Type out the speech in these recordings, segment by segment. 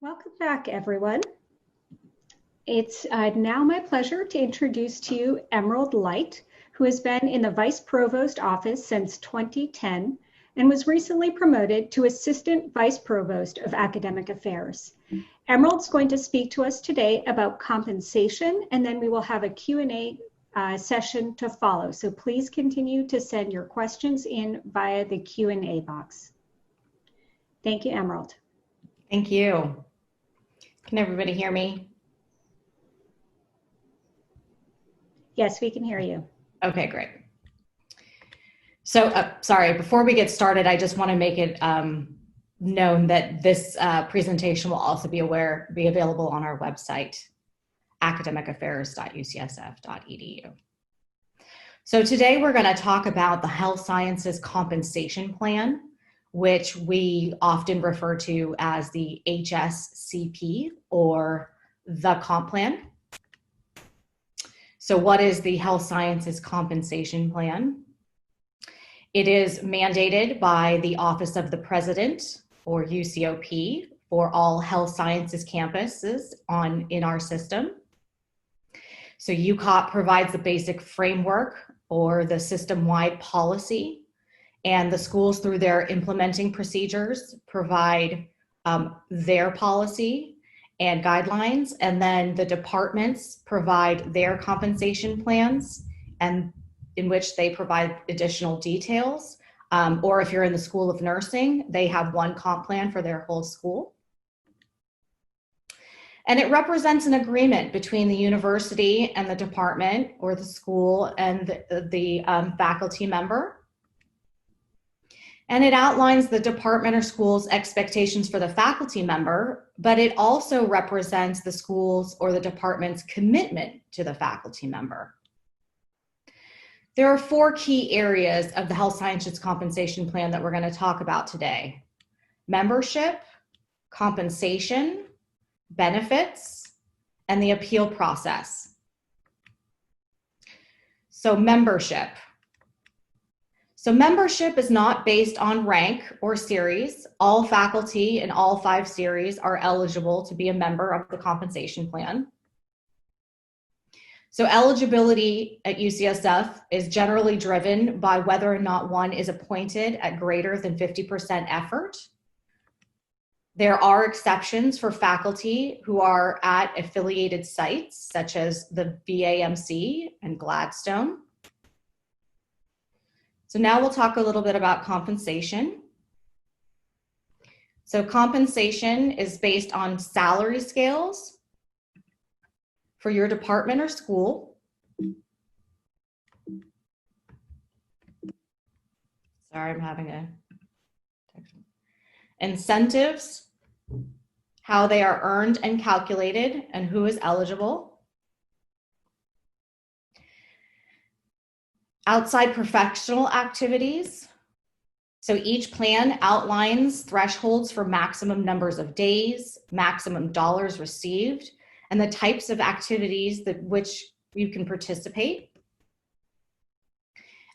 Welcome back, everyone. It's now my pleasure to introduce to you Emerald Light, who has been in the Vice Provost office since 2010 and was recently promoted to Assistant Vice Provost of Academic Affairs. Emerald's going to speak to us today about compensation, and then we will have a Q&A session to follow. So please continue to send your questions in via the Q&A box. Thank you, Emerald. Thank you. Can everybody hear me? Yes, we can hear you. Okay, great. So, sorry, before we get started, I just want to make it known that this presentation will also be available on our website, academicaffairs.ucsf.edu. So today we're going to talk about the Health Sciences Compensation Plan, which we often refer to as the HSCP or the Comp Plan. So what is the Health Sciences Compensation Plan? It is mandated by the Office of the President, or UCOP, for all health sciences campuses in our system. So UCOP provides the basic framework or the system-wide policy, and the schools, through their implementing procedures, provide their policy and guidelines, and then the departments provide their compensation plans, and in which they provide additional details. Or if you're in the School of Nursing, they have one comp plan for their whole school. And it represents an agreement between the university and the department or the school and the faculty member. And it outlines the department or school's expectations for the faculty member, but it also represents the school's or the department's commitment to the faculty member. There are 4 key areas of the Health Sciences Compensation Plan that we're going to talk about today: membership, compensation, benefits, and the appeal process. So membership. So membership is not based on rank or series. All faculty in all 5 series are eligible to be a member of the compensation plan. So eligibility at UCSF is generally driven by whether or not one is appointed at greater than 50% effort. There are exceptions for faculty who are at affiliated sites, such as the VAMC and Gladstone. So now we'll talk a little bit about compensation. So compensation is based on salary scales for your department or school. Sorry, I'm having a incentives, how they are earned and calculated, and who is eligible. Outside professional activities. So each plan outlines thresholds for maximum numbers of days, maximum dollars received, and the types of activities which you can participate.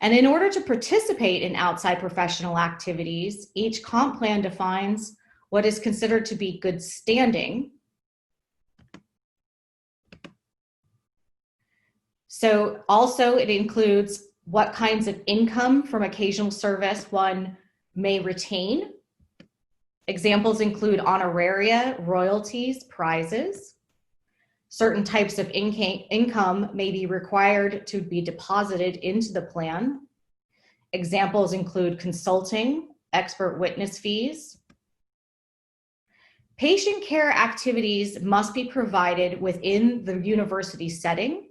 And in order to participate in outside professional activities, each comp plan defines what is considered to be good standing. So also it includes what kinds of income from occasional service one may retain. Examples include honoraria, royalties, prizes. Certain types of income may be required to be deposited into the plan. Examples include consulting, expert witness fees. Patient care activities must be provided within the university setting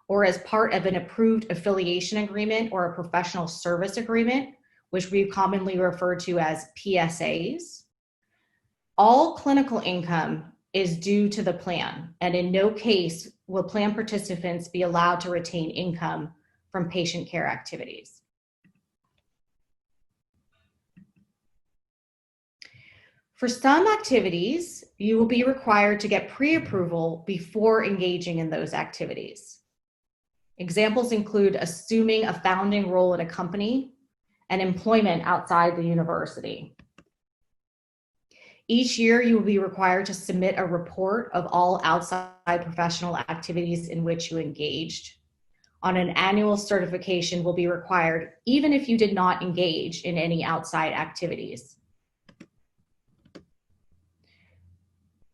or as part of an approved affiliation agreement or a professional service agreement, which we commonly refer to as PSAs. All clinical income is due to the plan, and in no case will plan participants be allowed to retain income from patient care activities. For some activities, you will be required to get pre-approval before engaging in those activities. Examples include assuming a founding role in a company and employment outside the university. Each year, you will be required to submit a report of all outside professional activities in which you engaged. On an annual certification will be required, even if you did not engage in any outside activities.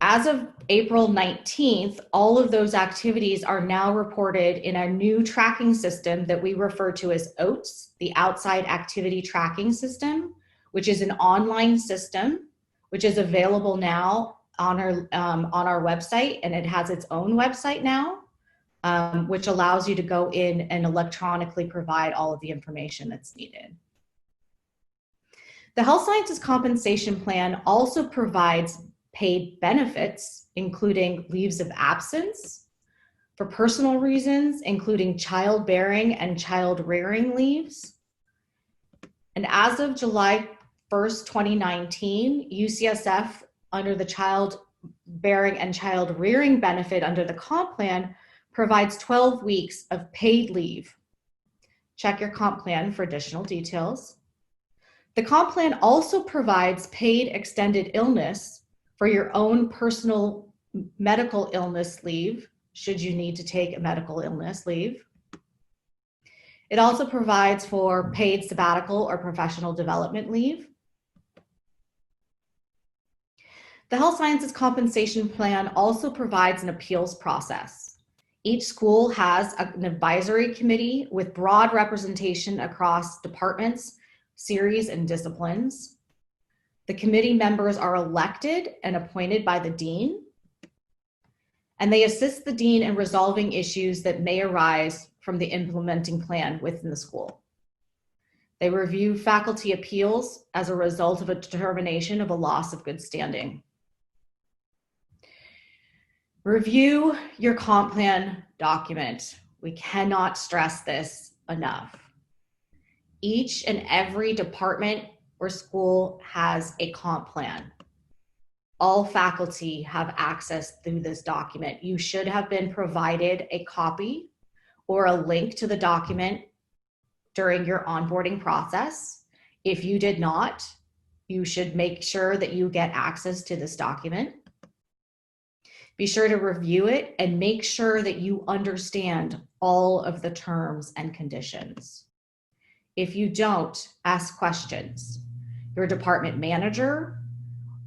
As of April 19th, all of those activities are now reported in a new tracking system that we refer to as OATS, the Outside Activity Tracking System, which is an online system which is available now on our website, and it has its own website now, which allows you to go in and electronically provide all of the information that's needed. The Health Sciences Compensation Plan also provides paid benefits, including leaves of absence for personal reasons, including childbearing and child rearing leaves. And as of July 1st, 2019, UCSF, under the childbearing and child rearing benefit under the comp plan, provides 12 weeks of paid leave. Check your comp plan for additional details. The comp plan also provides paid extended illness for your own personal medical illness leave, should you need to take a medical illness leave. It also provides for paid sabbatical or professional development leave. The Health Sciences Compensation Plan also provides an appeals process. Each school has an advisory committee with broad representation across departments, series, and disciplines. The committee members are elected and appointed by the dean, and they assist the dean in resolving issues that may arise from the implementing plan within the school. They review faculty appeals as a result of a determination of a loss of good standing. Review your comp plan document. We cannot stress this enough. Each and every department or school has a comp plan. All faculty have access through this document. You should have been provided a copy or a link to the document during your onboarding process. If you did not, you should make sure that you get access to this document. Be sure to review it and make sure that you understand all of the terms and conditions. If you don't, ask questions. Your department manager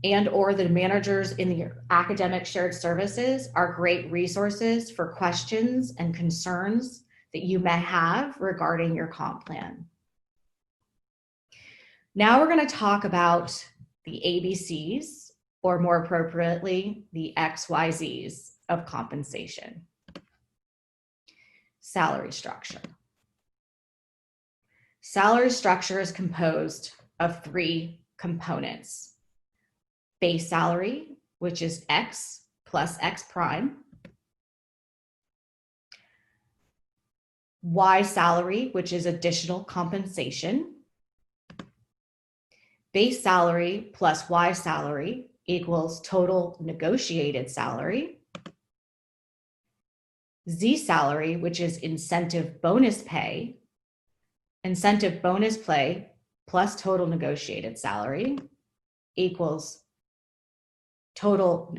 and or the managers in the academic shared services are great resources for questions and concerns that you may have regarding your comp plan. Now we're going to talk about the ABCs, or more appropriately, the XYZs of compensation. Salary structure. Salary structure is composed of three components: base salary, which is X plus X prime; Y salary, which is additional compensation; base salary plus Y salary equals total negotiated salary; Z salary, which is incentive bonus pay; incentive bonus pay plus total negotiated salary equals total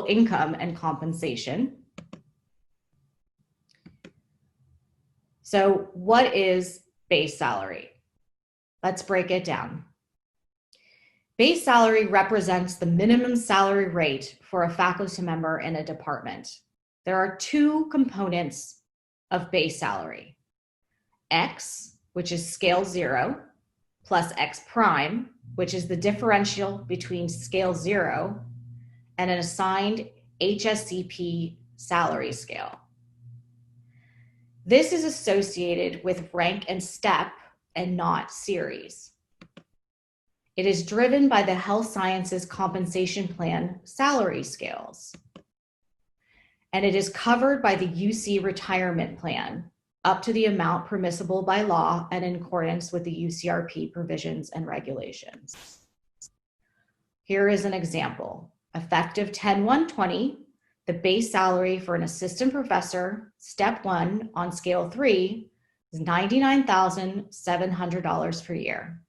income and compensation. So what is base salary? Let's break it down. Base salary represents the minimum salary rate for a faculty member in a department. There are two components of base salary: X, which is scale 0, plus X prime, which is the differential between scale 0 and an assigned HSCP salary scale. This is associated with rank and step and not series. It is driven by the Health Sciences Compensation Plan salary scales, and it is covered by the UC Retirement Plan up to the amount permissible by law and in accordance with the UCRP provisions and regulations. Here is an example. Effective 10/1/20, the base salary for an assistant professor, step 1 on scale 3, is $99,700 per year.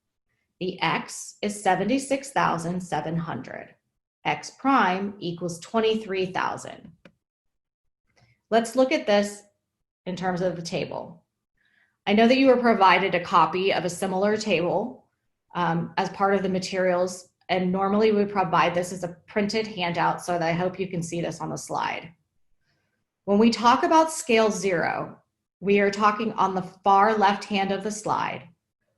The X is 76,700. X prime equals 23,000. Let's look at this in terms of the table. I know that you were provided a copy of a similar table as part of the materials, and normally we would provide this as a printed handout, so that I hope you can see this on the slide. When we talk about scale 0, we are talking on the far left hand of the slide.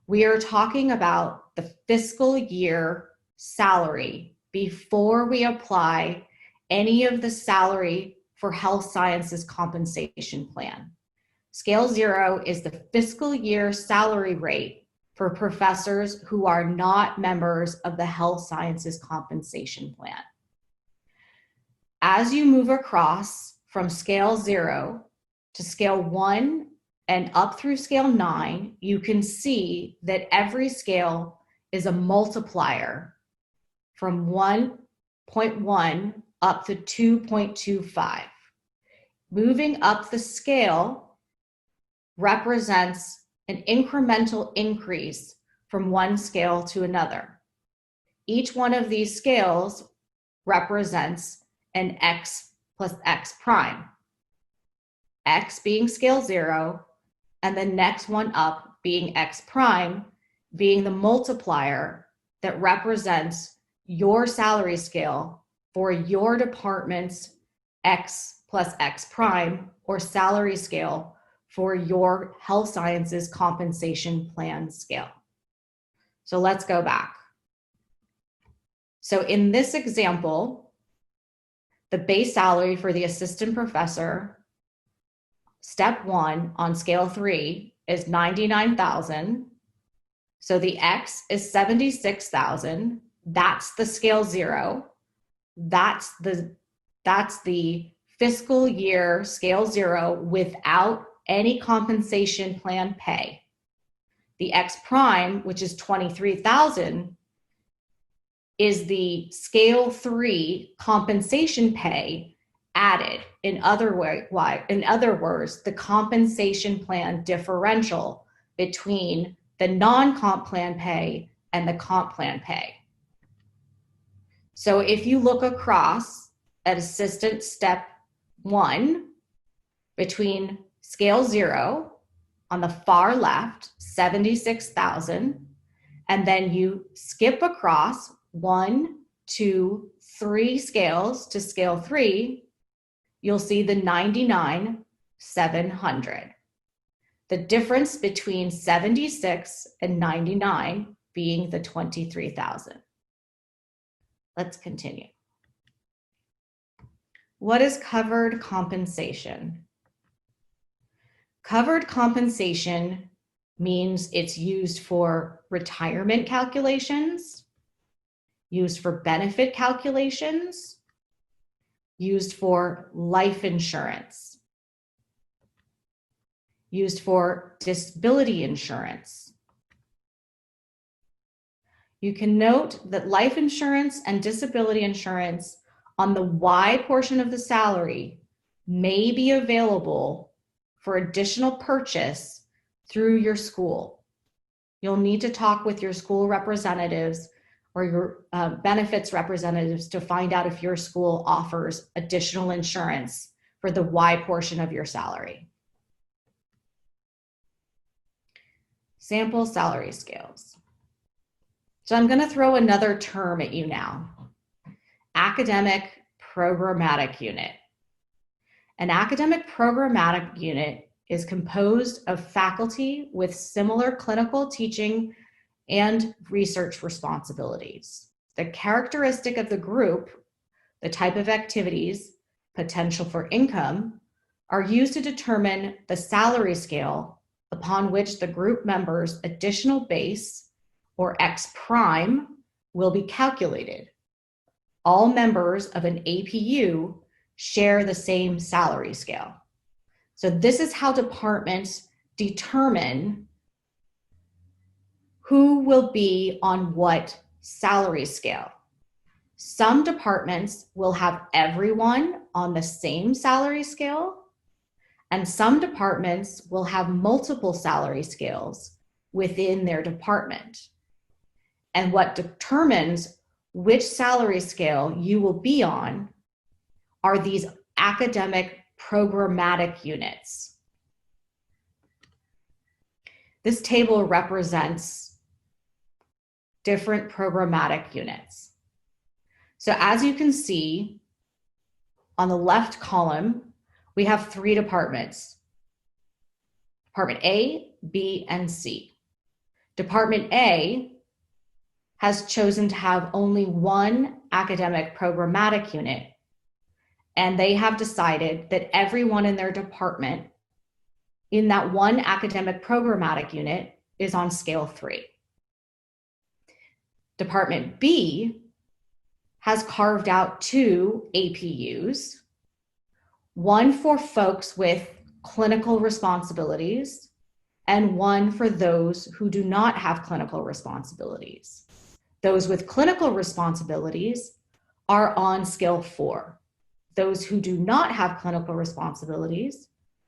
We are talking about the fiscal year salary before we apply any of the salary for health sciences compensation plan. Scale 0 is the fiscal year salary rate for professors who are not members of the health sciences compensation plan. As you move across from scale 0 to scale 1 and up through scale 9, you can see that every scale is a multiplier from 1.1 up to 2.25. Moving up the scale represents an incremental increase from one scale to another. Each one of these scales represents an X plus X prime. X being scale 0, and the next one up being X prime, being the multiplier that represents your salary scale for your department's X plus X prime, or salary scale for your health sciences compensation plan scale. So let's go back. So in this example, the base salary for the assistant professor, step 1 on scale 3, is 99,000. So the X is 76,000. That's the scale 0. That's the fiscal year scale 0 without any compensation plan pay. The X prime, which is 23,000, is the scale 3 compensation pay added. In other words, the compensation plan differential between the non-comp plan pay and the comp plan pay. So if you look across at assistant step 1, between scale 0 on the far left, 76,000, and then you skip across 1, 2, 3 scales to scale 3, you'll see the 99,700. The difference between 76 and 99 being the 23,000. Let's continue. What is covered compensation? Covered compensation means it's used for retirement calculations, used for benefit calculations, used for life insurance, used for disability insurance. You can note that life insurance and disability insurance on the Y portion of the salary may be available for additional purchase through your school. You'll need to talk with your school representatives or your benefits representatives to find out if your school offers additional insurance for the Y portion of your salary. Sample salary scales. So I'm going to throw another term at you now. Academic programmatic unit. An academic programmatic unit is composed of faculty with similar clinical teaching and research responsibilities. The characteristic of the group, the type of activities, potential for income, are used to determine the salary scale upon which the group members' additional base, or X prime, will be calculated. All members of an APU share the same salary scale. So this is how departments determine who will be on what salary scale. Some departments will have everyone on the same salary scale, and some departments will have multiple salary scales within their department. And what determines which salary scale you will be on are these academic programmatic units. This table represents different programmatic units. So as you can see, on the left column, we have 3 departments: Department A, B, and C. Department A has chosen to have only 1 academic programmatic unit, and they have decided that everyone in their department in that 1 academic programmatic unit is on scale 3. Department B has carved out 2 APUs, one for folks with clinical responsibilities and one for those who do not have clinical responsibilities. Those with clinical responsibilities are on scale 4. Those who do not have clinical responsibilities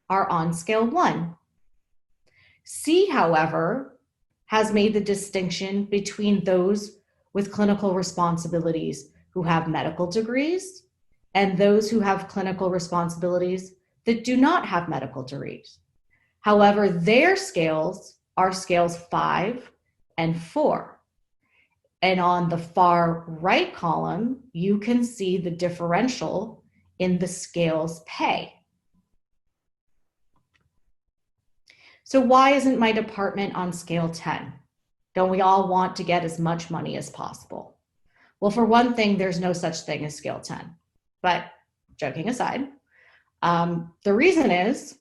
are on scale 1. C, however, has made the distinction between those with clinical responsibilities who have medical degrees and those who have clinical responsibilities that do not have medical degrees. However, their scales are scales 5 and 4. And on the far right column, you can see the differential in the scale's pay. So why isn't my department on scale 10? Don't we all want to get as much money as possible? Well, for one thing, there's no such thing as scale 10. But joking aside, the reason is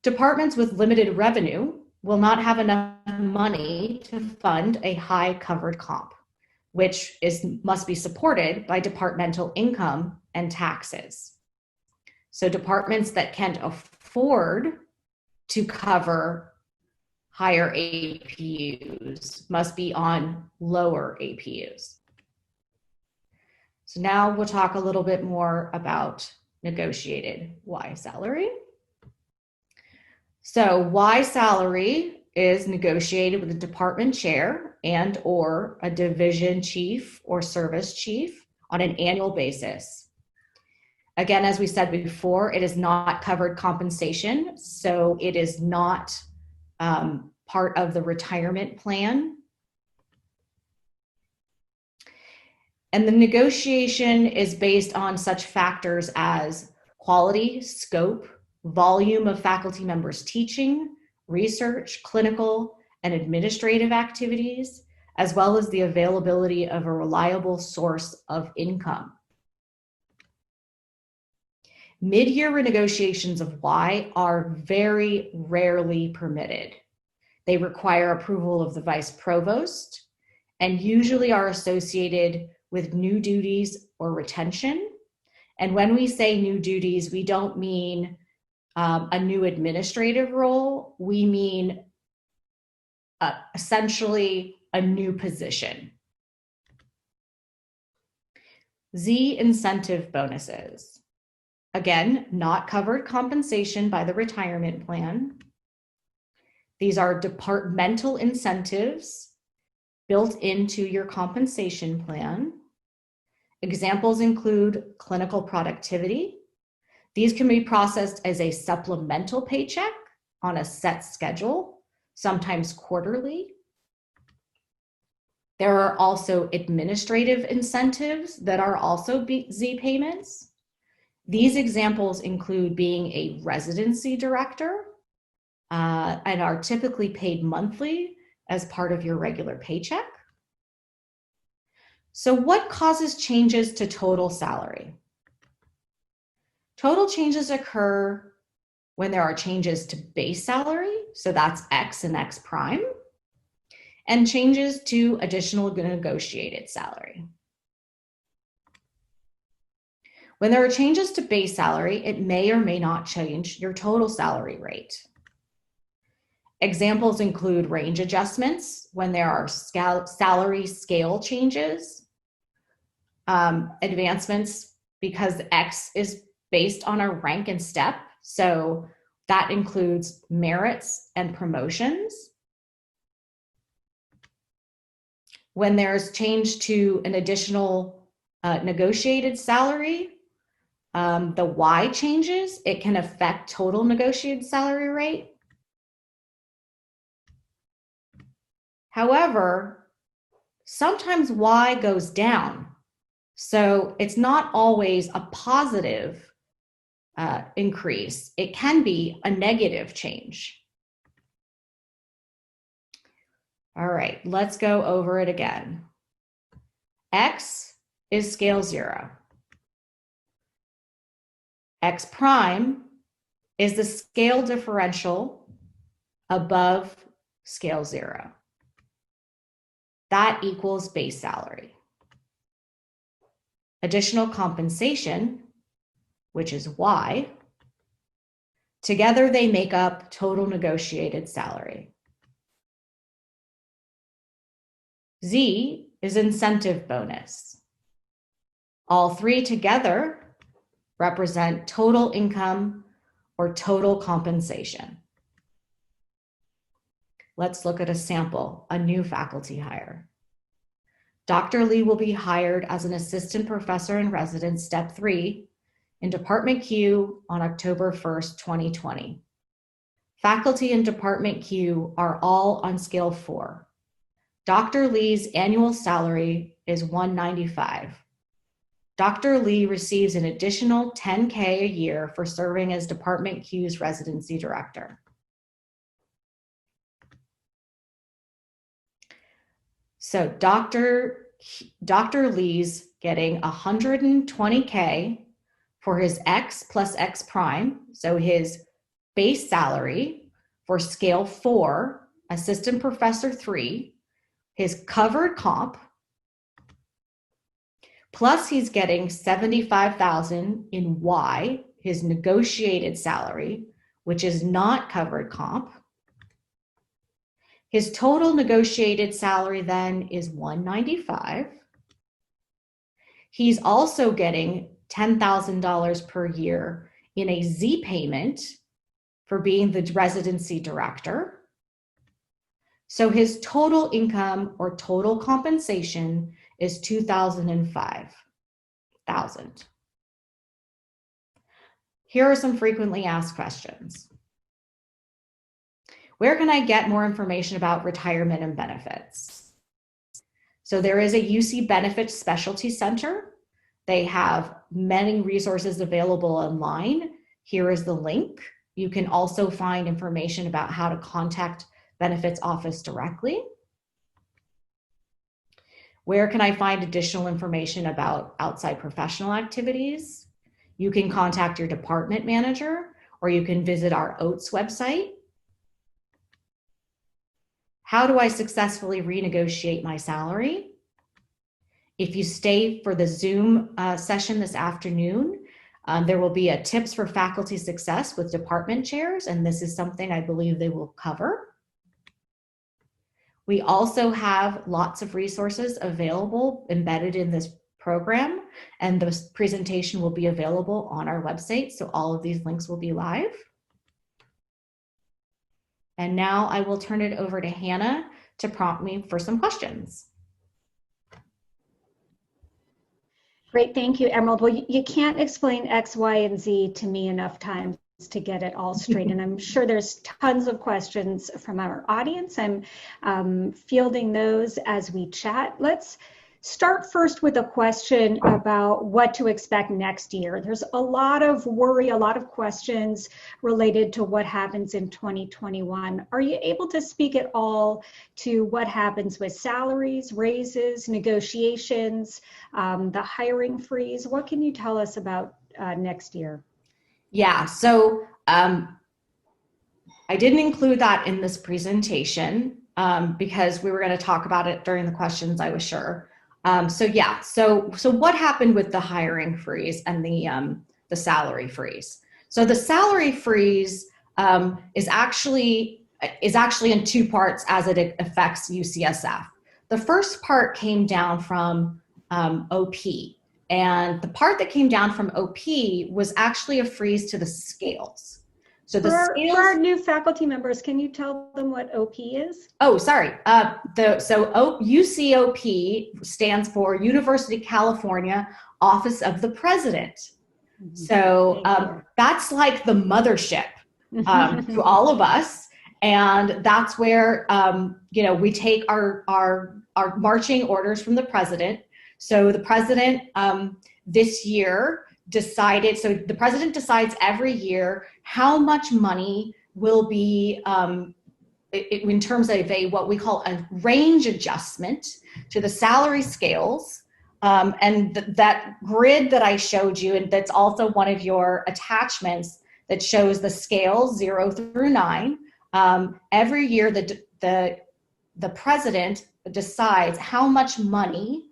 departments with limited revenue will not have enough money to fund a high covered comp, which must be supported by departmental income and taxes. So departments that can't afford to cover higher APUs must be on lower APUs. So now we'll talk a little bit more about negotiated Y salary. So Y salary is negotiated with a department chair and or a division chief or service chief on an annual basis. Again, as we said before, it is not covered compensation, so it is not part of the retirement plan. And the negotiation is based on such factors as quality, scope, volume of faculty members teaching, research, clinical, and administrative activities, as well as the availability of a reliable source of income. Mid-year renegotiations of Y are very rarely permitted. They require approval of the vice provost and usually are associated with new duties or retention. And when we say new duties, we don't mean a new administrative role. We mean essentially a new position. Z incentive bonuses. Again, not covered compensation by the retirement plan. These are departmental incentives built into your compensation plan. Examples include clinical productivity. These can be processed as a supplemental paycheck on a set schedule, sometimes quarterly. There are also administrative incentives that are also Z payments. These examples include being a residency director and are typically paid monthly as part of your regular paycheck. So what causes changes to total salary? Total changes occur when there are changes to base salary, so that's X and X prime, and changes to additional negotiated salary. When there are changes to base salary, it may or may not change your total salary rate. Examples include range adjustments when there are salary scale changes, advancements because X is based on a rank and step, so that includes merits and promotions. When there's change to an additional negotiated salary, the Y changes, it can affect total negotiated salary rate. However, sometimes Y goes down. So it's not always a positive increase. It can be a negative change. All right, let's go over it again. X is scale 0. X prime is the scale differential above scale 0. That equals base salary. Additional compensation, which is Y, together they make up total negotiated salary. Z is incentive bonus. All three together represent total income or total compensation. Let's look at a sample, a new faculty hire. Dr. Lee will be hired as an assistant professor in residence, step 3, in Department Q on October 1st, 2020. Faculty in Department Q are all on scale 4. Dr. Lee's annual salary is $195. Dr. Lee receives an additional $10K a year for serving as Department Q's residency director. So Dr. Lee's getting $120K for his X plus X prime, so his base salary for scale 4, assistant professor 3, his covered comp, plus he's getting $75,000 in Y, his negotiated salary, which is not covered comp. His total negotiated salary then is $195. He's also getting $10,000 per year in a Z payment for being the residency director. So his total income or total compensation is $2,005. Here are some frequently asked questions. Where can I get more information about retirement and benefits? So there is a UC Benefits Specialty Center. They have many resources available online. Here is the link. You can also find information about how to contact benefits office directly. Where can I find additional information about outside professional activities? You can contact your department manager, or you can visit our OATS website. How do I successfully renegotiate my salary? If you stay for the Zoom session this afternoon, there will be a tips for faculty success with department chairs, and this is something I believe they will cover. We also have lots of resources available embedded in this program, and this presentation will be available on our website, so all of these links will be live. And now I will turn it over to Hannah to prompt me for some questions. Great, thank you, Emerald. Well, you can't explain X, Y, and Z to me enough times to get it all straight. And I'm sure there's tons of questions from our audience. I'm fielding those as we chat. Let's start first with a question about what to expect next year. There's a lot of worry, a lot of questions related to what happens in 2021. Are you able to speak at all to what happens with salaries, raises, negotiations, the hiring freeze? What can you tell us about next year? Yeah, so I didn't include that in this presentation because we were going to talk about it during the questions, I was sure. So what happened with the hiring freeze and the salary freeze? So the salary freeze is actually in two parts as it affects UCSF. The first part came down from OP, and the part that came down from OP was actually a freeze to the scales. So the scales. For our new faculty members, can you tell them what OP is? Oh, sorry. UCOP stands for University of California Office of the President. Mm-hmm. So that's like the mothership to all of us. And that's where, we take our marching orders from the president. So the president this year decided, so the president decides every year how much money will be, in terms of what we call a range adjustment to the salary scales. And that grid that I showed you, and that's also one of your attachments that shows the scales 0 through 9. Every year, the president decides how much money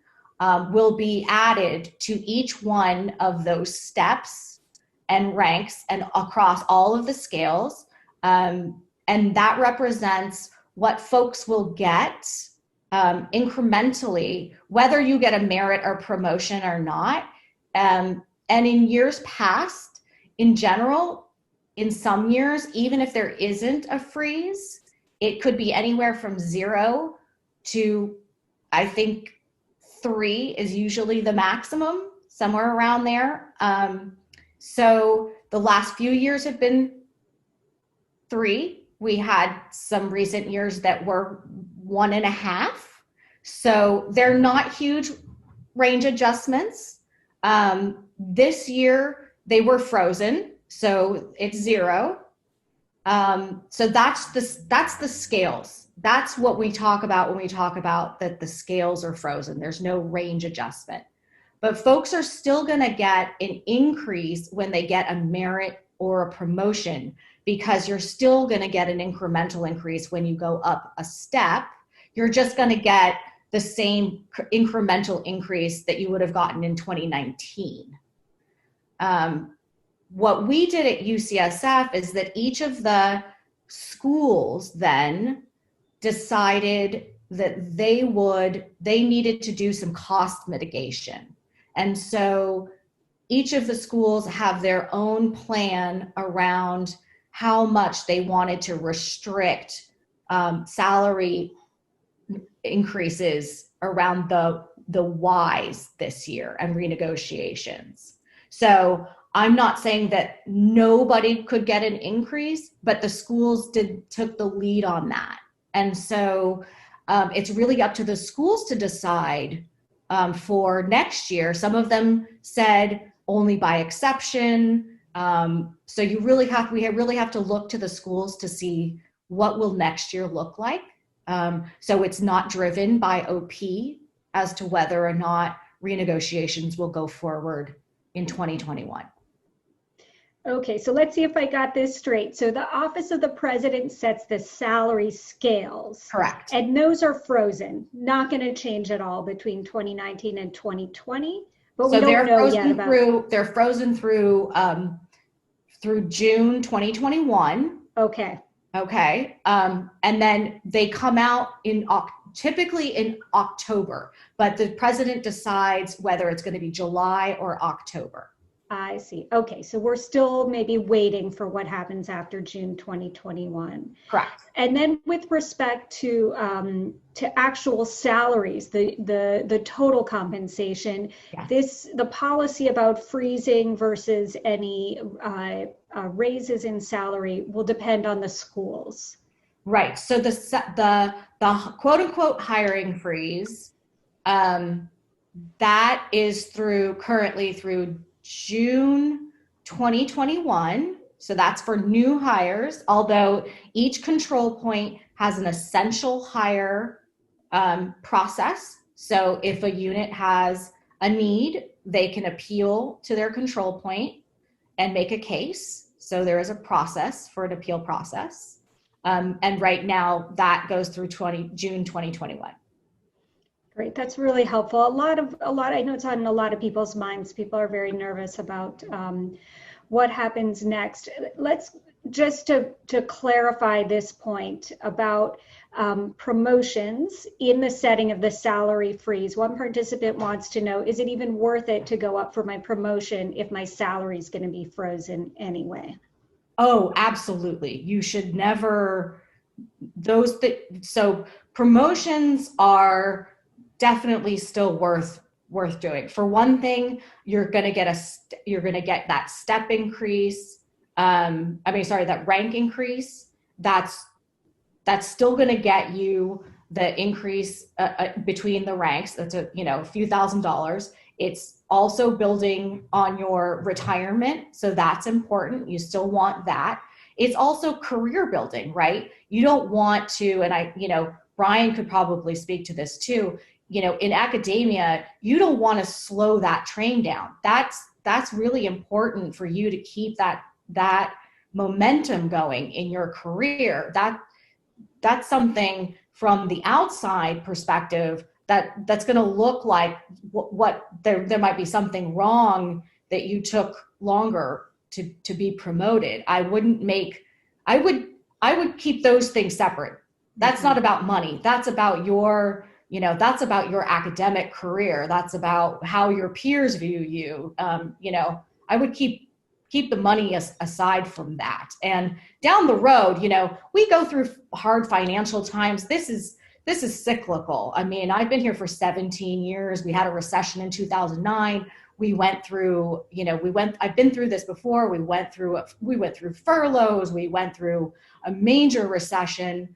will be added to each one of those steps and ranks and across all of the scales. And that represents what folks will get incrementally, whether you get a merit or promotion or not. And in years past, in general, in some years, even if there isn't a freeze, it could be anywhere from 0 to, I think, 3 is usually the maximum, somewhere around there. So the last few years have been 3. We had some recent years that were 1.5. So they're not huge range adjustments. This year they were frozen, so it's 0. So that's the scales. That's what we talk about when we talk about that the scales are frozen. There's no range adjustment. But folks are still going to get an increase when they get a merit or a promotion, because you're still going to get an incremental increase when you go up a step. You're just going to get the same incremental increase that you would have gotten in 2019. What we did at UCSF is that each of the schools then decided that they needed to do some cost mitigation. And so each of the schools have their own plan around how much they wanted to restrict salary increases around the Ys this year and renegotiations. So I'm not saying that nobody could get an increase, but the schools took the lead on that. And so it's really up to the schools to decide for next year. Some of them said only by exception. So we really have to look to the schools to see what will next year look like. So it's not driven by OP as to whether or not renegotiations will go forward in 2021. Okay, so let's see if I got this straight. So the Office of the President sets the salary scales. Correct. And those are frozen, not going to change at all between 2019 and 2020. But we don't know yet about. They're frozen through June 2021. Okay. Okay. And then they come out typically in October, but the president decides whether it's going to be July or October. I see. Okay, so we're still maybe waiting for what happens after June 2021. Correct. And then with respect to actual salaries, the total compensation, yes. The policy about freezing versus any raises in salary will depend on the schools. Right. So the quote unquote hiring freeze, that is currently through June 2021. So that's for new hires, although each control point has an essential hire process. So if a unit has a need, they can appeal to their control point and make a case. So there is a process for an appeal process. And right now that goes through June 2021. Great, that's really helpful. A lot, I know it's on a lot of people's minds. People are very nervous about what happens next. Let's just to clarify this point about promotions in the setting of the salary freeze. One participant wants to know, is it even worth it to go up for my promotion if my salary is going to be frozen anyway? Oh, absolutely. You should never, so promotions are definitely still worth doing. For one thing, you're going to get that step increase. That rank increase. That's still going to get you the increase between the ranks. That's a few $1,000s. It's also building on your retirement, so that's important. You still want that. It's also career building, right? You don't want to, and Brian could probably speak to this too. In academia, you don't want to slow that train down. That's really important for you to keep that momentum going in your career. That's something from the outside perspective that's going to look like what there might be something wrong that you took longer to be promoted. I would keep those things separate. That's not about money. That's about your academic career. That's about how your peers view you. I would keep the money aside from that. And down the road, we go through hard financial times. This is cyclical. I mean, I've been here for 17 years. We had a recession in 2009. We went through, I've been through this before. We went through furloughs. We went through a major recession.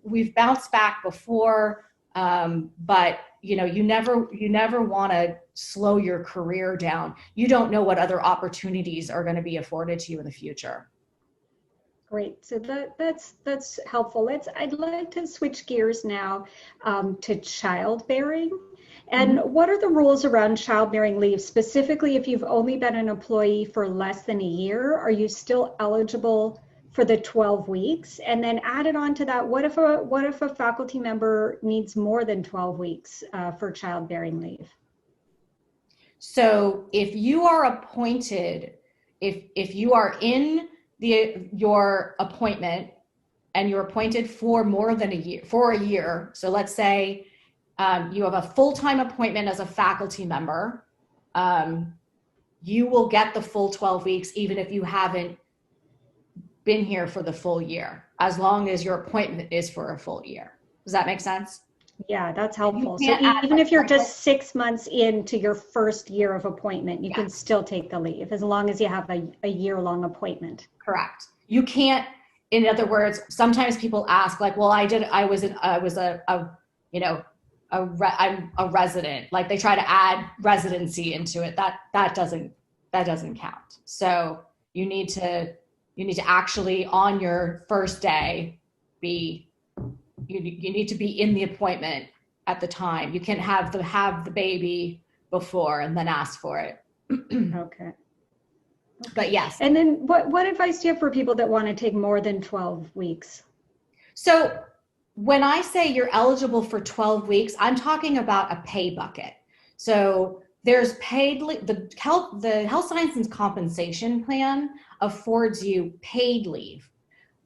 We've bounced back before, but you never want to slow your career down. You don't know what other opportunities are going to be afforded to you in the future. Great. So that's helpful. I'd like to switch gears now to childbearing. And what are the rules around childbearing leave? Specifically, if you've only been an employee for less than a year, are you still eligible for the 12 weeks? And then added on to that, what if a faculty member needs more than 12 weeks for childbearing leave? So if you are appointed, if you are in your appointment and you're appointed for more than a year, so let's say you have a full-time appointment as a faculty member, you will get the full 12 weeks even if you haven't been here for the full year, as long as your appointment is for a full year. Does that make sense? Yeah, that's helpful. So even if you're just 6 months into your first year of appointment, you can still take the leave as long as you have a year-long appointment. Correct. You can't, in other words, sometimes people ask like, well, I'm a resident. Like they try to add residency into it. That doesn't count. So you need to actually on your first day you need to be in the appointment at the time. You can't have the baby before and then ask for it. Okay. But yes. And then what advice do you have for people that want to take more than 12 weeks? So when I say you're eligible for 12 weeks, I'm talking about a pay bucket. So there's the Health Sciences Compensation Plan affords you paid leave.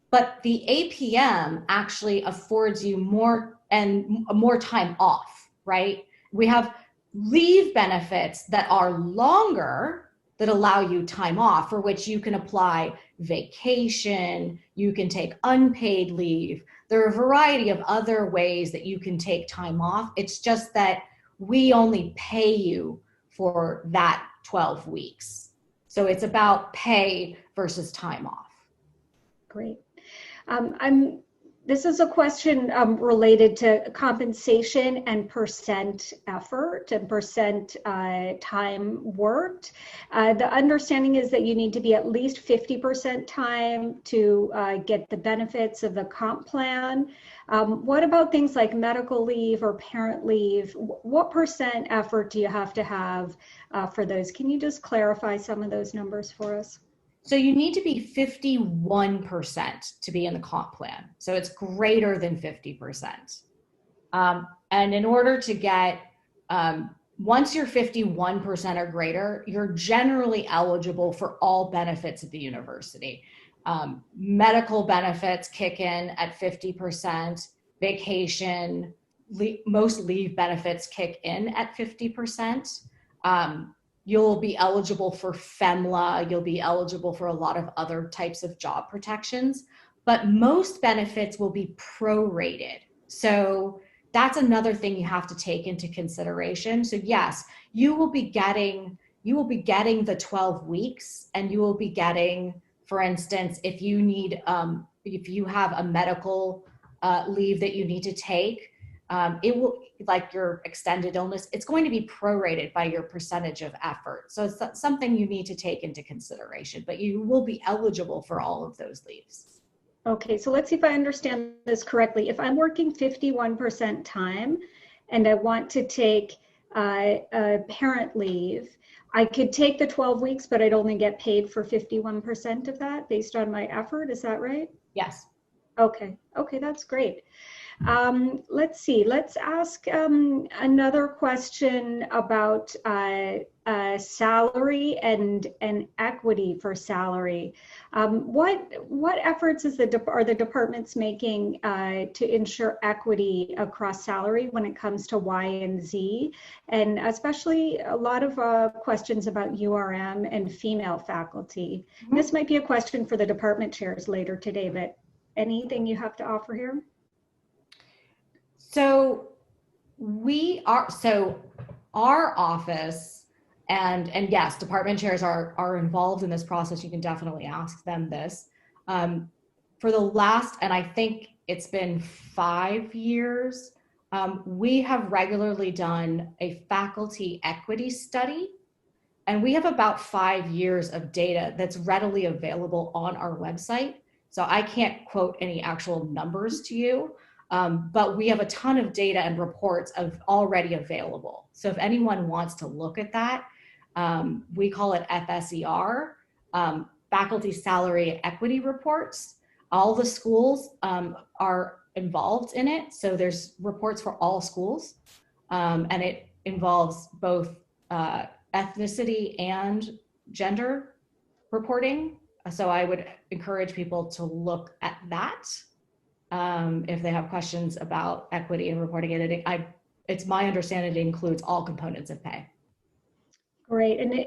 But the APM actually affords you more time off, right? We have leave benefits that are longer that allow you time off, for which you can apply vacation, you can take unpaid leave. There are a variety of other ways that you can take time off. It's just that we only pay you for that 12 weeks. So it's about pay versus time off. Great. This is a question related to compensation and percent effort and percent time worked. The understanding is that you need to be at least 50% time to get the benefits of the comp plan. What about things like medical leave or parent leave? What percent effort do you have to have for those? Can you just clarify some of those numbers for us? So you need to be 51% to be in the comp plan. So it's greater than 50%. And in order to get, once you're 51% or greater, you're generally eligible for all benefits at the university. Medical benefits kick in at 50%, vacation, most leave benefits kick in at 50%. you'll be eligible for FEMLA, you'll be eligible for a lot of other types of job protections, but most benefits will be prorated. So that's another thing you have to take into consideration. So yes, you will be getting the 12 weeks, and you will be getting, for instance, if you have a medical leave that you need to take, it will, like your extended illness, it's going to be prorated by your percentage of effort. So it's something you need to take into consideration, but you will be eligible for all of those leaves. Okay, so let's see if I understand this correctly. If I'm working 51% time and I want to take a parent leave, I could take the 12 weeks, but I'd only get paid for 51% of that based on my effort. Is that right? Yes. Okay, that's great. Let's see, let's ask another question about salary and equity for salary. What efforts are the departments making to ensure equity across salary when it comes to Y and Z? And especially a lot of questions about URM and female faculty. Mm-hmm. This might be a question for the department chairs later today, but anything you have to offer here? So our office and yes, department chairs are involved in this process. You can definitely ask them this. For the last, and I think it's been 5 years, we have regularly done a faculty equity study, and we have about 5 years of data that's readily available on our website. So I can't quote any actual numbers to you, but we have a ton of data and reports already available. So if anyone wants to look at that, we call it FSER, Faculty Salary Equity Reports. All the schools are involved in it. So there's reports for all schools, and it involves both ethnicity and gender reporting. So I would encourage people to look at that if they have questions about equity and reporting it. It's my understanding it includes all components of pay. Great. And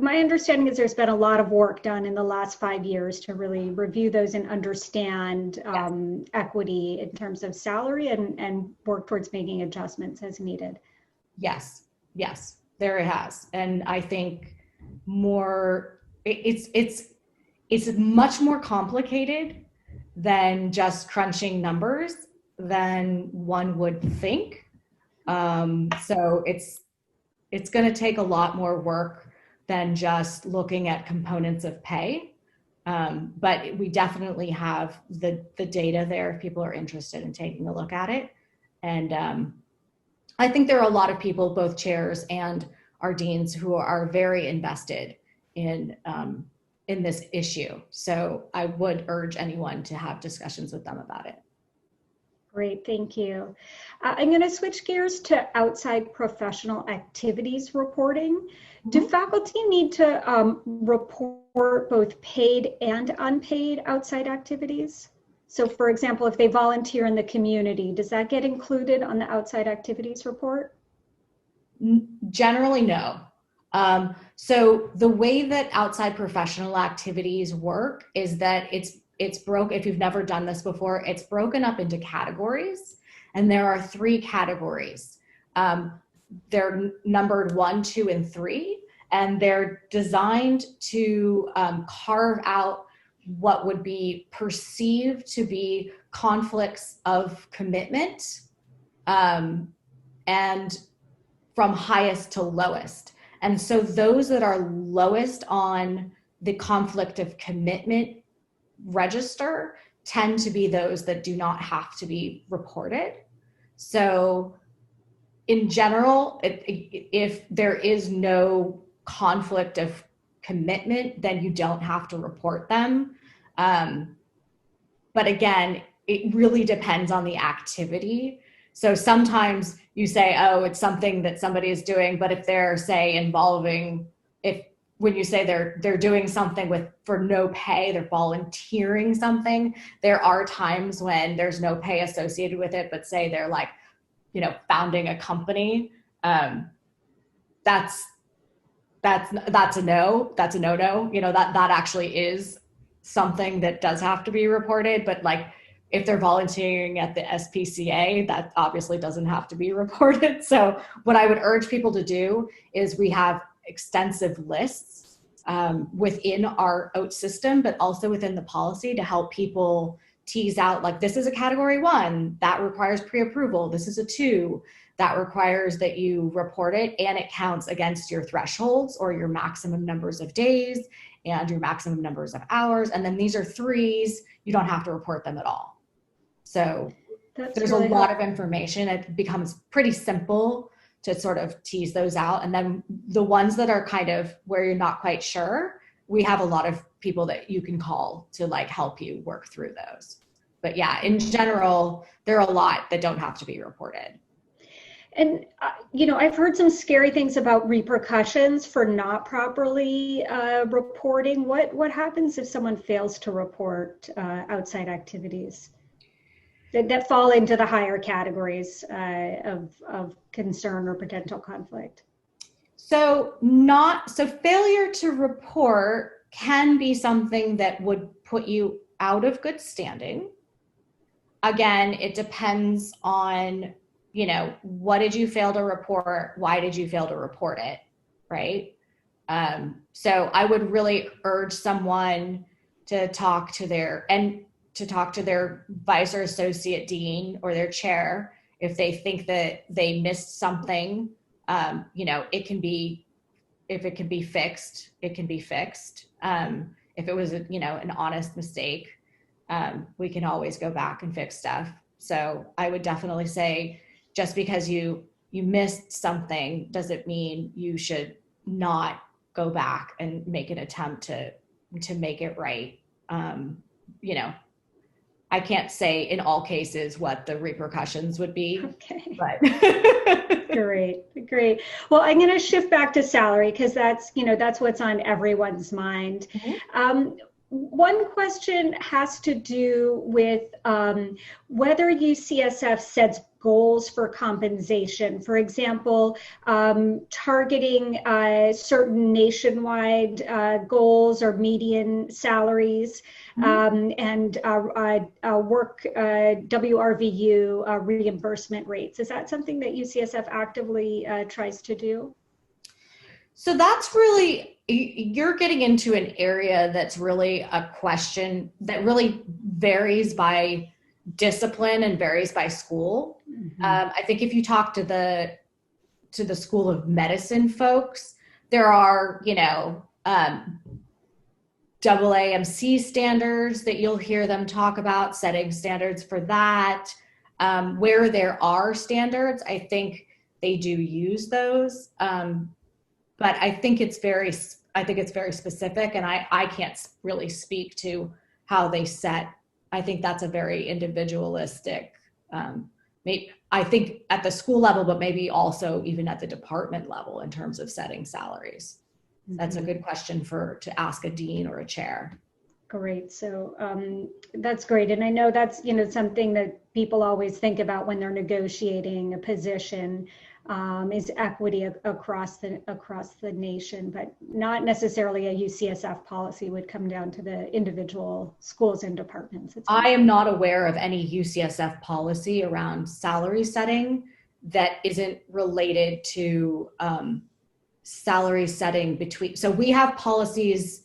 my understanding is there's been a lot of work done in the last 5 years to really review those and understand equity in terms of salary and work towards making adjustments as needed. Yes, there it has. And I think it's much more complicated than just crunching numbers than one would think. So it's going to take a lot more work than just looking at components of pay. But we definitely have the data there if people are interested in taking a look at it. And I think there are a lot of people, both chairs and our deans, who are very invested in this issue. So I would urge anyone to have discussions with them about it. Great, thank you. I'm going to switch gears to outside professional activities reporting. Mm-hmm. Do faculty need to report both paid and unpaid outside activities? So for example, if they volunteer in the community, does that get included on the outside activities report? Generally, no. So the way that outside professional activities work is that it's broke. If you've never done this before, it's broken up into categories, and there are 3 categories. They're numbered 1, 2, and 3, and they're designed to carve out what would be perceived to be conflicts of commitment, and from highest to lowest. And so those that are lowest on the conflict of commitment register tend to be those that do not have to be reported. So in general, if there is no conflict of commitment, then you don't have to report them. But again, it really depends on the activity. So sometimes you say, oh, it's something that somebody is doing, but if they're, say, when you say they're doing something for no pay, they're volunteering something, there are times when there's no pay associated with it, but say they're like, founding a company, that's that's a no. That's a no-no. That actually is something that does have to be reported. But like, if they're volunteering at the SPCA, that obviously doesn't have to be reported. So what I would urge people to do is we have extensive lists within our OAT system, but also within the policy to help people tease out, like, this is a category 1 that requires pre-approval. This is a 2 that requires that you report it, and it counts against your thresholds or your maximum numbers of days and your maximum numbers of hours. And then these are 3s, you don't have to report them at all. So there's really a lot of information. It becomes pretty simple to sort of tease those out. And then the ones that are kind of where you're not quite sure, we have a lot of people that you can call to like help you work through those. But yeah, in general, there are a lot that don't have to be reported. And, I've heard some scary things about repercussions for not properly reporting. What happens if someone fails to report outside activities that fall into the higher categories of concern or potential conflict? So failure to report can be something that would put you out of good standing. Again, it depends on, what did you fail to report? Why did you fail to report it? Right? So I would really urge someone to talk to their vice or associate dean or their chair if they think that they missed something. If it can be fixed, it can be fixed. If it was an honest mistake, we can always go back and fix stuff. So I would definitely say, just because you missed something doesn't mean you should not go back and make an attempt to make it right. I can't say in all cases what the repercussions would be. Okay. But Great. Well, I'm going to shift back to salary because that's what's on everyone's mind. Mm-hmm. One question has to do with whether UCSF sets goals for compensation. For example, targeting certain nationwide goals or median salaries, and work WRVU reimbursement rates. Is that something that UCSF actively tries to do? So that's really, you're getting into an area that's really a question that really varies by discipline and varies by school. Mm-hmm. I think if you talk to the School of Medicine folks, there are, AAMC standards that you'll hear them talk about, setting standards for that. Where there are standards, I think they do use those. But I think it's very specific, and I can't really speak to how they set. I think that's a very individualistic, I think at the school level, but maybe also even at the department level in terms of setting salaries. Mm-hmm. That's a good question to ask a dean or a chair. Great. So that's great. And I know that's, something that people always think about when they're negotiating a position. Is equity across the nation, but not necessarily a UCSF policy. Would come down to the individual schools and departments. I am not aware of any UCSF policy around salary setting that isn't related to salary setting between. So we have policies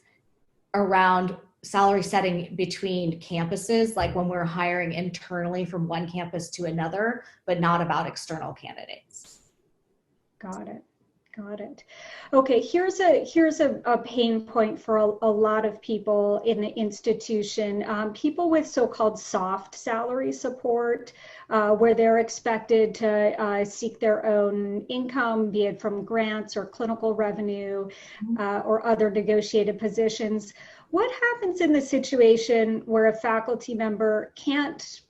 around salary setting between campuses, like when we're hiring internally from one campus to another, but not about external candidates. Got it. Okay, here's a pain point for a lot of people in the institution. People with so-called soft salary support, where they're expected to seek their own income, be it from grants or clinical revenue, or other negotiated positions. What happens in the situation where a faculty member can't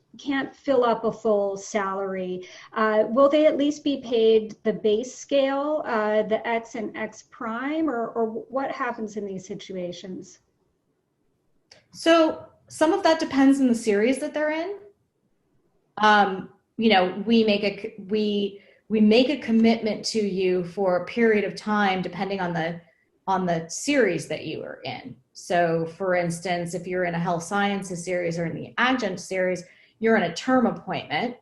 fill up a full salary? Will they at least be paid the base scale, the X and X prime, or what happens in these situations? So some of that depends on the series that they're in. We make a commitment to you for a period of time, depending on the on the series that you are in. So for instance, if you're in a health sciences series or in the adjunct series, you're in a term appointment.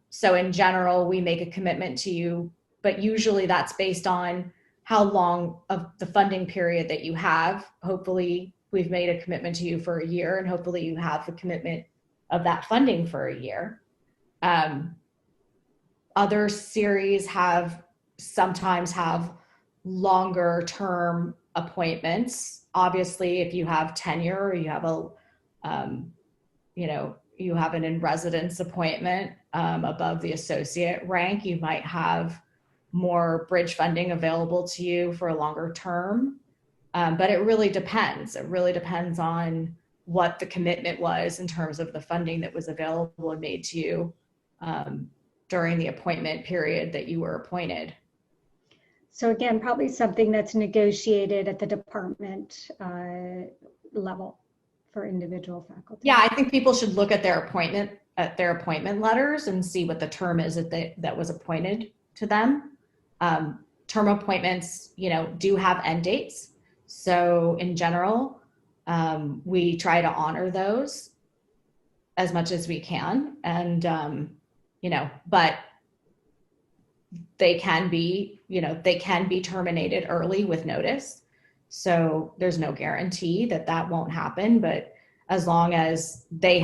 So in general, we make a commitment to you, but usually that's based on how long of the funding period that you have. Hopefully we've made a commitment to you for a year, and hopefully you have the commitment of that funding for a year. Other series sometimes have longer term appointments. Obviously, if you have tenure, or you have you have an in residence appointment above the associate rank, you might have more bridge funding available to you for a longer term. But it really depends. It really depends on what the commitment was in terms of the funding that was available and made to you during the appointment period that you were appointed. So again, probably something that's negotiated at the department level for individual faculty. Yeah, I think people should look at their appointment letters and see what the term is that was appointed to them. Term appointments, do have end dates. So in general, we try to honor those as much as we can. And, but they can be terminated early with notice. So there's no guarantee that won't happen, but as long as they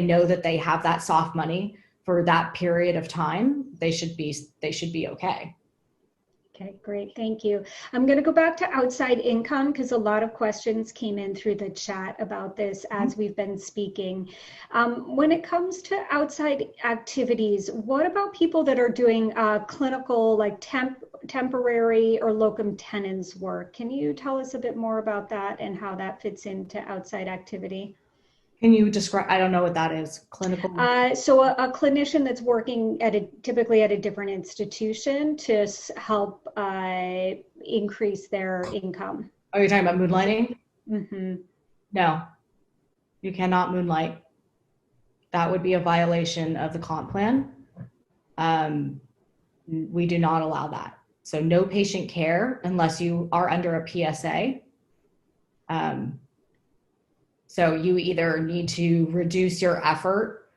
know that they have that soft money for that period of time, they should be okay. Okay, great. Thank you. I'm going to go back to outside income because a lot of questions came in through the chat about this as we've been speaking. When it comes to outside activities, what about people that are doing clinical, like temporary or locum tenens work? Can you tell us a bit more about that and how that fits into outside activity? Can you describe? I don't know what that is. Clinical. So a clinician that's working typically at a different institution to help increase their income. Are you talking about moonlighting? Mm-hmm. No, you cannot moonlight. That would be a violation of the comp plan. We do not allow that. So no patient care unless you are under a PSA. So you either need to reduce your effort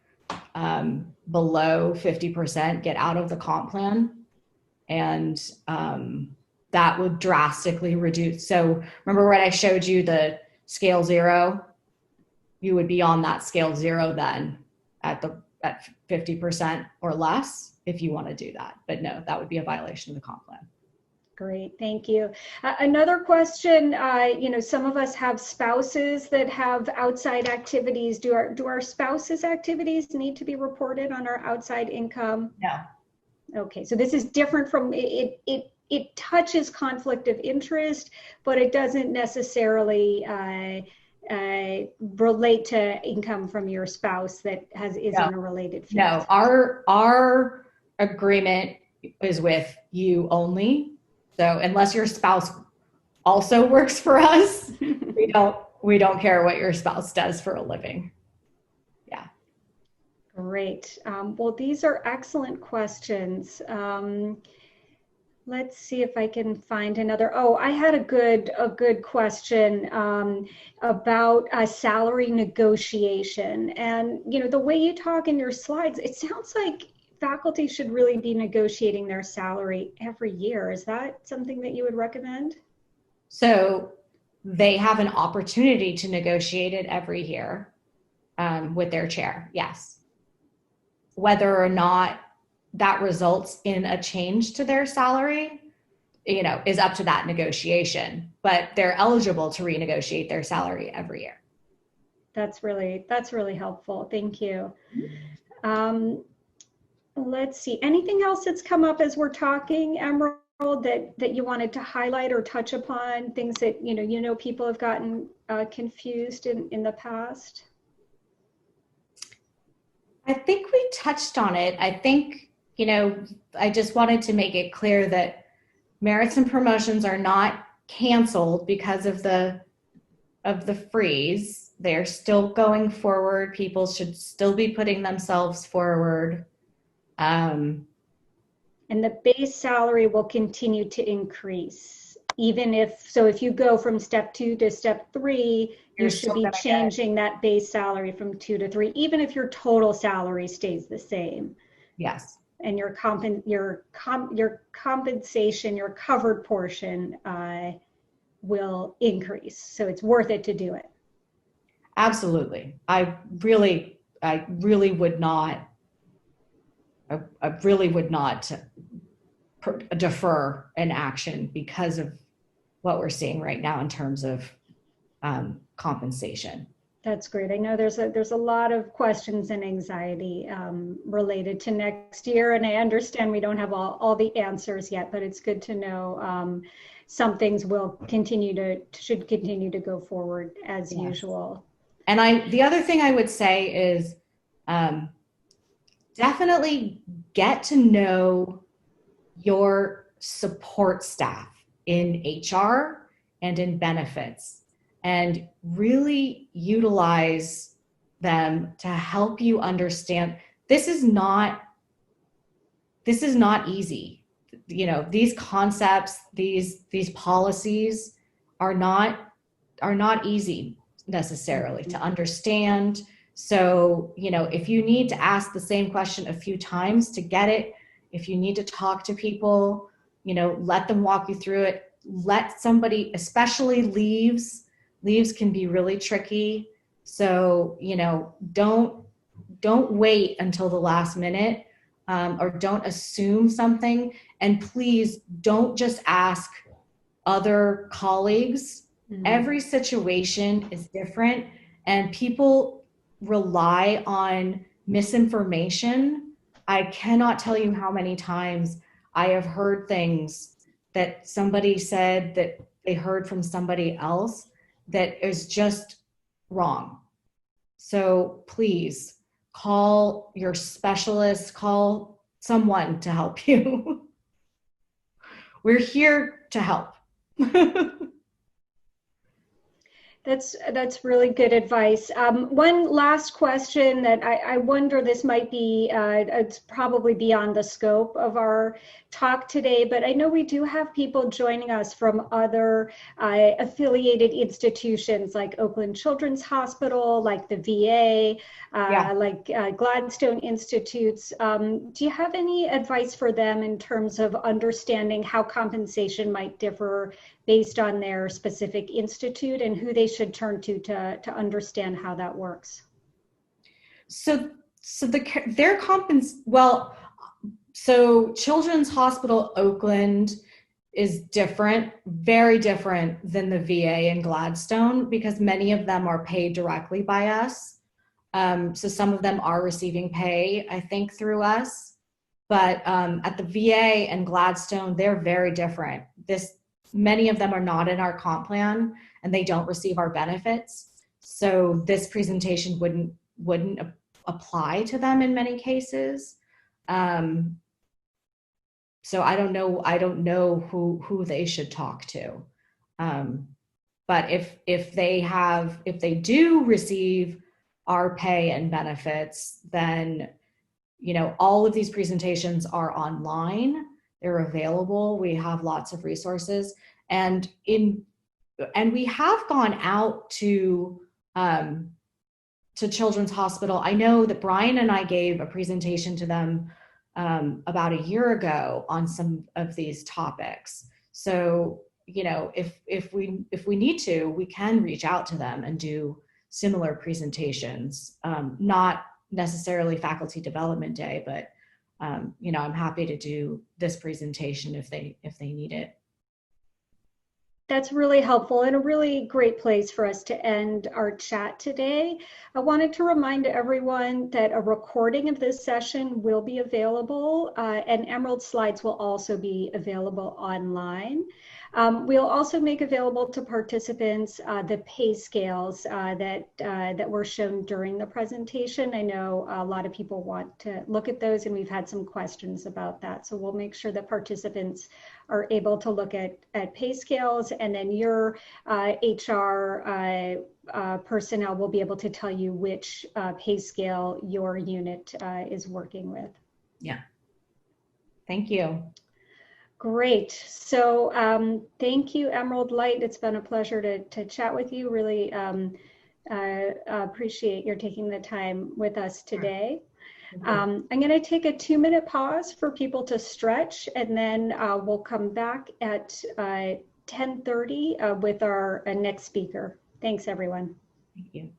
below 50%, get out of the comp plan, and that would drastically reduce. So remember when I showed you the scale 0? You would be on that scale 0 then at 50% or less if you want to do that. But no, that would be a violation of the comp plan. Great, thank you. Another question, some of us have spouses that have outside activities. Do our spouses' activities need to be reported on our outside income? No. Okay, so this is different from, it touches conflict of interest, but it doesn't necessarily relate to income from your spouse that is in a related field. No, our agreement is with you only. So unless your spouse also works for us, we don't care what your spouse does for a living. Yeah. Great. Well, these are excellent questions. Let's see if I can find another. Oh, I had a good question about a salary negotiation. And, the way you talk in your slides, it sounds like faculty should really be negotiating their salary every year. Is that something that you would recommend? So they have an opportunity to negotiate it every year with their chair, yes. Whether or not that results in a change to their salary, is up to that negotiation, but they're eligible to renegotiate their salary every year. That's really helpful. Thank you. Let's see, anything else that's come up as we're talking, Emerald, that you wanted to highlight or touch upon, things that, people have gotten confused in the past? I think we touched on it. I think, I just wanted to make it clear that merits and promotions are not canceled because of the freeze. They're still going forward. People should still be putting themselves forward. And the base salary will continue to increase even if you go from step 2 to step 3, you You're should still be gonna get, changing that base salary from 2 to 3, even if your total salary stays the same. yes, And your compensation, your covered portion will increase. So it's worth it to do it. absolutely. I really would not, I really would not defer an action because of what we're seeing right now in terms of compensation. That's great. I know there's a lot of questions and anxiety related to next year, and I understand we don't have all the answers yet, but it's good to know some things should continue to go forward as Yes. usual. And the other thing I would say is definitely get to know your support staff in HR and in benefits, and really utilize them to help you understand this is not easy. You know, these concepts, these policies are not easy necessarily to understand. So, you know, if you need to ask the same question a few times to get it, if you need to talk to people, you know, let them walk you through it. Let somebody, especially leaves can be really tricky. So, you know, don't wait until the last minute, or don't assume something. And please don't just ask other colleagues. Every situation is different, and people rely on misinformation. I cannot tell you how many times I have heard things that somebody said that they heard from somebody else that is just wrong. So please call your specialist, call someone to help you. We're here to help. That's really good advice. One last question that I wonder, this might be, it's probably beyond the scope of our talk today, but I know we do have people joining us from other affiliated institutions like Oakland Children's Hospital, like the VA, like Gladstone Institutes. Do you have any advice for them in terms of understanding how compensation might differ based on their specific institute, and who they should turn to understand how that works? So Children's Hospital Oakland is different, very different than the VA and Gladstone, because many of them are paid directly by us. So some of them are receiving pay, I think, through us. But at the VA and Gladstone, they're very different. Many of them are not in our comp plan, and they don't receive our benefits. So this presentation wouldn't apply to them in many cases. So I don't know who they should talk to. But if they do receive our pay and benefits, then, you know, all of these presentations are online. They're available. We have lots of resources, and we have gone out to Children's Hospital. I know that Brian and I gave a presentation to them about a year ago on some of these topics. So, you know, if we need to, we can reach out to them and do similar presentations. Not necessarily Faculty Development Day, but you know, I'm happy to do this presentation if they need it. That's really helpful and a really great place for us to end our chat today. I wanted to remind everyone that a recording of this session will be available, and Emerald slides will also be available online. We'll also make available to participants the pay scales that were shown during the presentation. I know a lot of people want to look at those, and we've had some questions about that. So we'll make sure that participants are able to look at pay scales, and then your HR personnel will be able to tell you which pay scale your unit is working with. Yeah. Thank you. Great. So thank you, Emerald Light. It's been a pleasure to chat with you. Really appreciate your taking the time with us today. I'm going to take a 2-minute pause for people to stretch, and then we'll come back at 10:30 with our next speaker. Thanks, everyone. Thank you.